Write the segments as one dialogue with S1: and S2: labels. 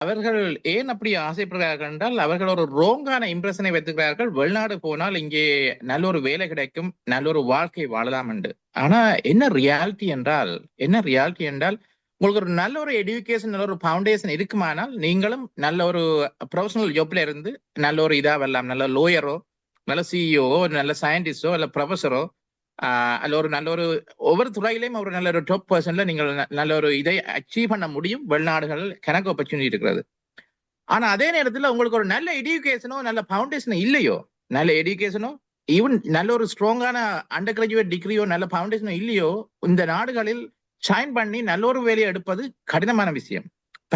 S1: அவர்கள் ஏன் அப்படி ஆசைப்படுகிறார்கள் என்றால், அவர்கள் ஒரு ரோங்கான இம்ப்ரஷனை வைத்துக்கிறார்கள். வெளிநாடு போனால் இங்கே நல்ல ஒரு வேலை கிடைக்கும், நல்ல ஒரு வாழ்க்கை வாழலாம் என்று. ஆனா என்ன ரியாலிட்டி என்றால், உங்களுக்கு ஒரு நல்ல ஒரு எடுகேஷன், நல்ல ஒரு ஃபவுண்டேஷன் இருக்குமானால், நீங்களும் நல்ல ஒரு ப்ரொஃபஷனல் ஜாப்ல இருந்து நல்ல ஒரு இதா வரலாம். நல்ல லோயரோ, நல்ல சிஇஓ, ஒரு நல்ல சயின்டிஸ்டோ, இல்ல ப்ரொஃபஸரோ, அல்ல ஒரு நல்ல ஒரு ஒவ்வொரு துறையிலையும் ஒரு நல்ல ஒரு டாப் பர்சன்ல நீங்கள் நல்ல ஒரு இதை அச்சீவ் பண்ண முடியும். வெளிநாடுகளில் கணக்கு ஆப்பர்ச்சுனிட்டி இருக்கிறது. ஆனா அதே நேரத்துல உங்களுக்கு ஒரு நல்ல எடுகேஷனோ, நல்ல ஃபவுண்டேஷனோ இல்லையோ, நல்ல எடுகேஷனோ, ஈவன் நல்ல ஒரு ஸ்ட்ராங்கான அண்டர் கிராஜுவேட் டிகிரியோ, நல்ல ஃபவுண்டேஷனோ இல்லையோ, இந்த நாடுகளில் ஷைன் பண்ணி நல்ல ஒரு வேலையை எடுப்பது கடினமான விஷயம்.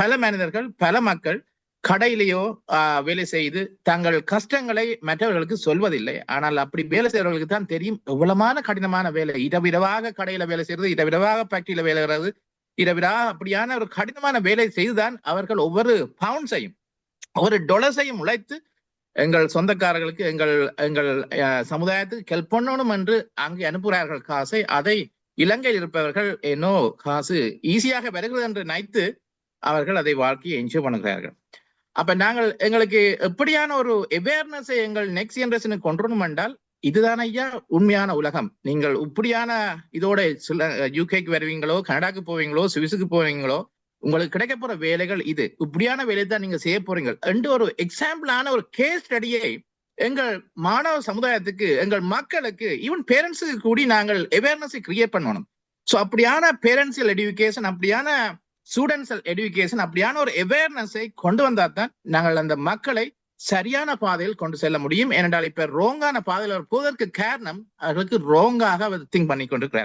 S1: பல மனிதர்கள், பல மக்கள் கடையிலேயோ வேலை செய்து தங்கள் கஷ்டங்களை மற்றவர்களுக்கு சொல்வதில்லை. ஆனால் அப்படி வேலை செய்யறவர்களுக்கு தான் தெரியும் எவ்வளமான கடினமான வேலை. இரவிரவாக கடையில வேலை செய்யறது, இரவிரவாக ஃபேக்டரியில வேலை செய்யறது, இரவிரா அப்படியான ஒரு கடினமான வேலை செய்துதான் அவர்கள் ஒவ்வொரு பவுண்ட்ஸையும் ஒரு டொலர்ஸையும் உழைத்து எங்கள் சொந்தக்காரர்களுக்கு எங்கள் எங்கள் சமுதாயத்துக்கு ஹெல்ப் பண்ணணும் என்று அங்கே அனுப்புகிறார்கள் காசை. அதை இலங்கையில் இருப்பவர்கள் என்னோ காசு ஈஸியாக வருகிறது என்று நினைத்து அவர்கள் அதை வாழ்க்கையை என்ஜாய் பண்ணுகிறார்கள். அப்ப நாங்கள் எங்களுக்கு எப்படியான ஒரு அவேர்னஸை எங்கள் நெக்ஸ்ட் ஜெனரேஷனுக்கு கொண்டு வரணும் என்றால், இதுதான் ஐயா உண்மையான உலகம். நீங்கள் இப்படியான இதோட சில யூகேக்கு வருவீங்களோ, கனடாக்கு போவீங்களோ, சுவிஸுக்கு போவீங்களோ, உங்களுக்கு கிடைக்க போற வேலைகள் இது. இப்படியான வேலை தான் நீங்க செய்ய போறீங்க என்று ஒரு எக்ஸாம்பிளான ஒரு கேஸ் ஸ்டடியை எங்கள் மாணவ சமுதாயத்துக்கு, எங்கள் மக்களுக்கு, ஈவன் பேரண்ட்ஸுக்கு கூடி நாங்கள் அவேர்னஸை கிரியேட் பண்ணணும். ஸோ அப்படியான பேரண்ட்ஸியல் எடுகேஷன், அப்படியான ஸ்டூடெண்ட்ஸ் எடுகேஷன், அப்படியான ஒரு அவேர்னஸை கொண்டு வந்தா தான் நாங்கள் அந்த மக்களை சரியான பாதையில் கொண்டு செல்ல முடியும். ஏனென்றால் இப்ப ரோங்கான பாதையில் போவதற்கு காரணம் அவர்களுக்கு ரோங்காக திங்க் பண்ணி கொண்டிருக்கிறார்.